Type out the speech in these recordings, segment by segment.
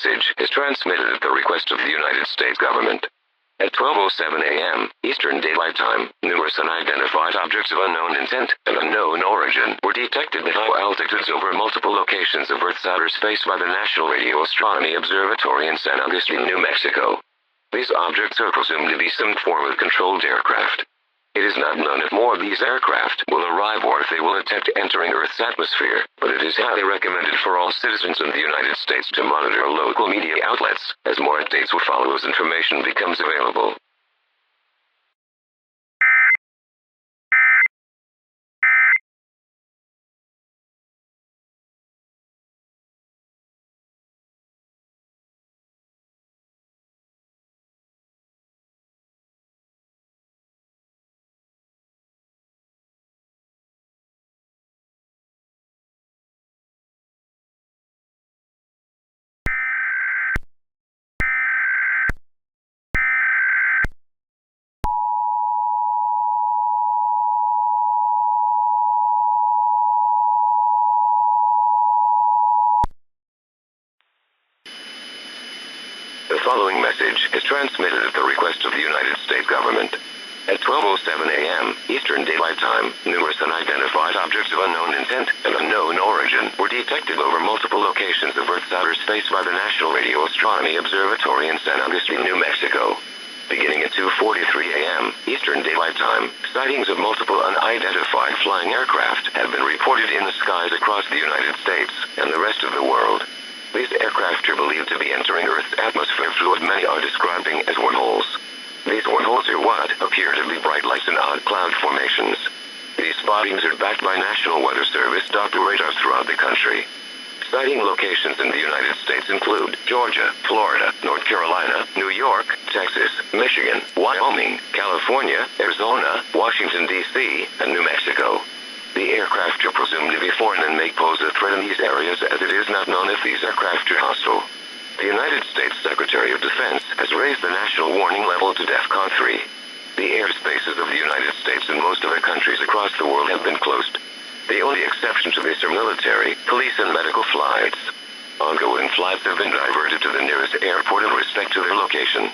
message is transmitted at the request of the United States government. At 12:07 a.m. Eastern Daylight Time, numerous unidentified objects of unknown intent and unknown origin were detected at high altitudes over multiple locations of Earth's outer space by the National Radio Astronomy Observatory in San Agustin, New Mexico. These objects are presumed to be some form of controlled aircraft. It is not known if more of these aircraft will arrive or if they will attempt entering Earth's atmosphere, but it is highly recommended for all citizens in the United States to monitor local media outlets, as more updates will follow as information becomes available. The following message is transmitted at the request of the United States government. At 12:07 a.m. Eastern Daylight Time, numerous unidentified objects of unknown intent and unknown origin were detected over multiple locations of Earth's outer space by the National Radio Astronomy Observatory in San Agustin, New Mexico. Beginning at 2:43 a.m. Eastern Daylight Time, sightings of multiple unidentified flying aircraft have been reported in the skies across the United States and the rest of the world. These aircraft are believed to be entering Earth's atmosphere through what many are describing as wormholes. These wormholes are what appear to be bright lights in odd cloud formations. These spottings are backed by National Weather Service Doppler radars throughout the country. Sighting locations in the United States include Georgia, Florida, North Carolina, New York, Texas, Michigan, Wyoming, California, Arizona, Washington, D.C., and New Mexico. The aircraft are presumed to be foreign and may pose a threat in these areas, as it is not known if these aircraft are hostile. The United States Secretary of Defense has raised the national warning level to DEFCON 3. The airspaces of the United States and most other countries across the world have been closed. The only exception to this are military, police, and medical flights. Ongoing flights have been diverted to the nearest airport in respect to their location.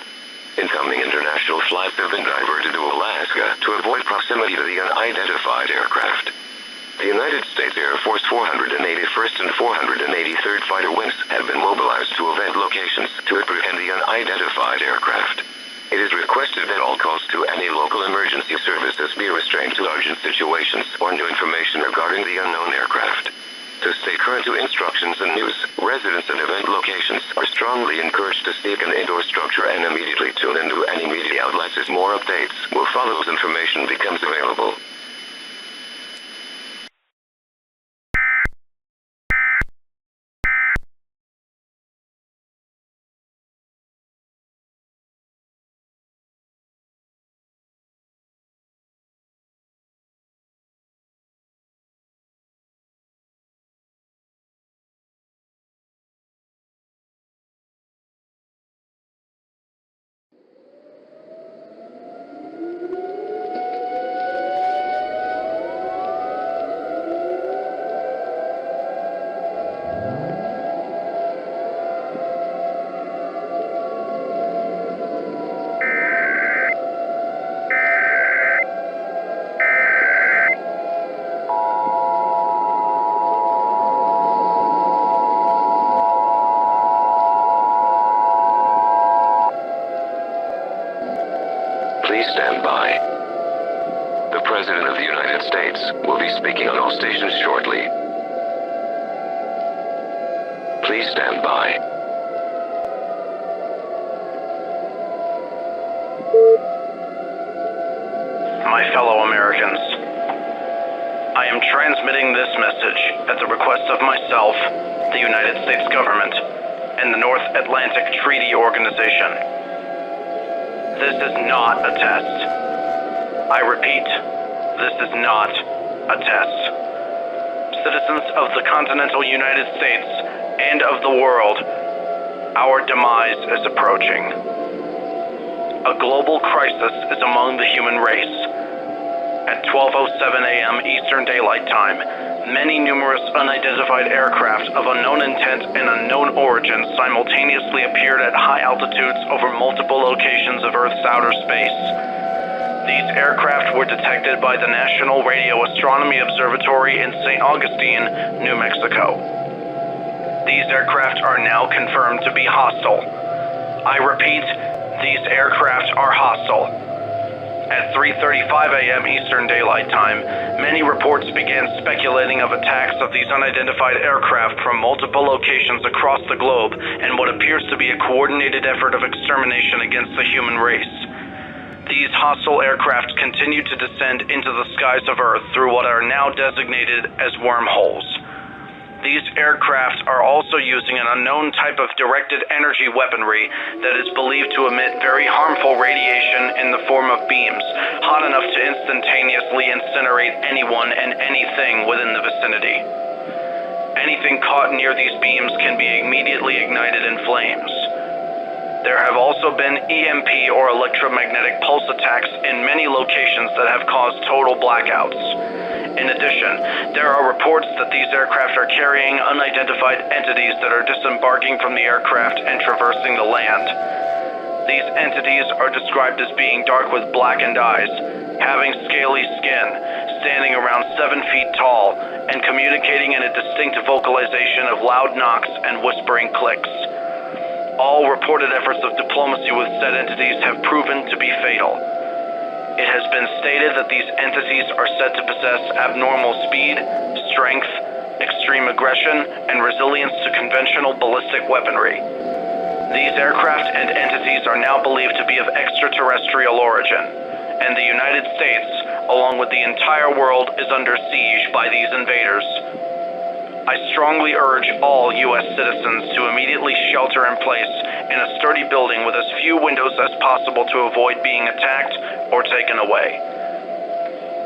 Incoming international flights have been diverted to Alaska to avoid proximity to the unidentified aircraft. The United States Air Force 481st and 483rd Fighter Wings have been mobilized to event locations to apprehend the unidentified aircraft. It is requested that all calls to any local emergency services be restrained to urgent situations or new information regarding the unknown aircraft. To stay current to instructions and news, residents and event locations are strongly encouraged to seek an indoor structure and immediately tune into any media outlets as more updates will follow as information becomes available. Please stand by. The President of the United States will be speaking on all stations shortly. Please stand by. My fellow Americans, I am transmitting this message at the request of myself, the United States government, and the North Atlantic Treaty Organization. This is not a test. I repeat, this is not a test. Citizens of the continental United States and of the world, our demise is approaching. A global crisis is among the human race, At 12:07 a.m. Eastern Daylight Time, many numerous unidentified aircraft of unknown intent and unknown origin simultaneously appeared at high altitudes over multiple locations of Earth's outer space. These aircraft were detected by the National Radio Astronomy Observatory in St. Augustine, New Mexico. These aircraft are now confirmed to be hostile. I repeat, these aircraft are hostile. At 3:35 a.m. Eastern Daylight Time, many reports began speculating of attacks of these unidentified aircraft from multiple locations across the globe and what appears to be a coordinated effort of extermination against the human race. These hostile aircraft continue to descend into the skies of Earth through what are now designated as wormholes. These aircraft are also using an unknown type of directed energy weaponry that is believed to emit very harmful radiation in the form of beams, hot enough to instantaneously incinerate anyone and anything within the vicinity. Anything caught near these beams can be immediately ignited in flames. There have also been EMP or electromagnetic pulse attacks in many locations that have caused total blackouts. In addition, there are reports that these aircraft are carrying unidentified entities that are disembarking from the aircraft and traversing the land. These entities are described as being dark with blackened eyes, having scaly skin, standing around 7 feet tall, and communicating in a distinct vocalization of loud knocks and whispering clicks. All reported efforts of diplomacy with said entities have proven to be fatal. It has been stated that these entities are said to possess abnormal speed, strength, extreme aggression, and resilience to conventional ballistic weaponry. These aircraft and entities are now believed to be of extraterrestrial origin, and the United States, along with the entire world, is under siege by these invaders. I strongly urge all U.S. citizens to immediately shelter in place in a sturdy building with as few windows as possible to avoid being attacked or taken away.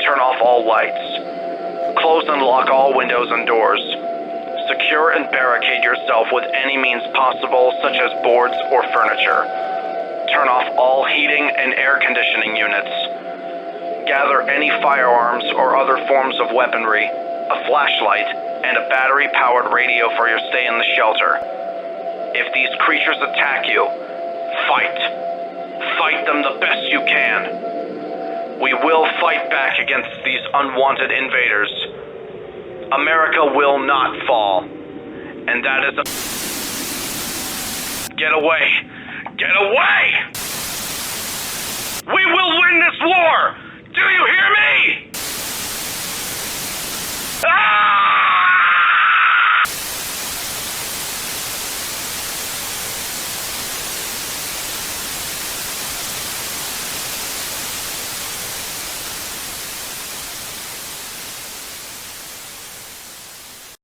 Turn off all lights. Close and lock all windows and doors. Secure and barricade yourself with any means possible, such as boards or furniture. Turn off all heating and air conditioning units. Gather any firearms or other forms of weaponry, a flashlight, and a battery-powered radio for your stay in the shelter. If these creatures attack you, fight. Fight them the best you can. We will fight back against these unwanted invaders. America will not fall. And that is Get away! Get away! We will win this war! Do you hear me?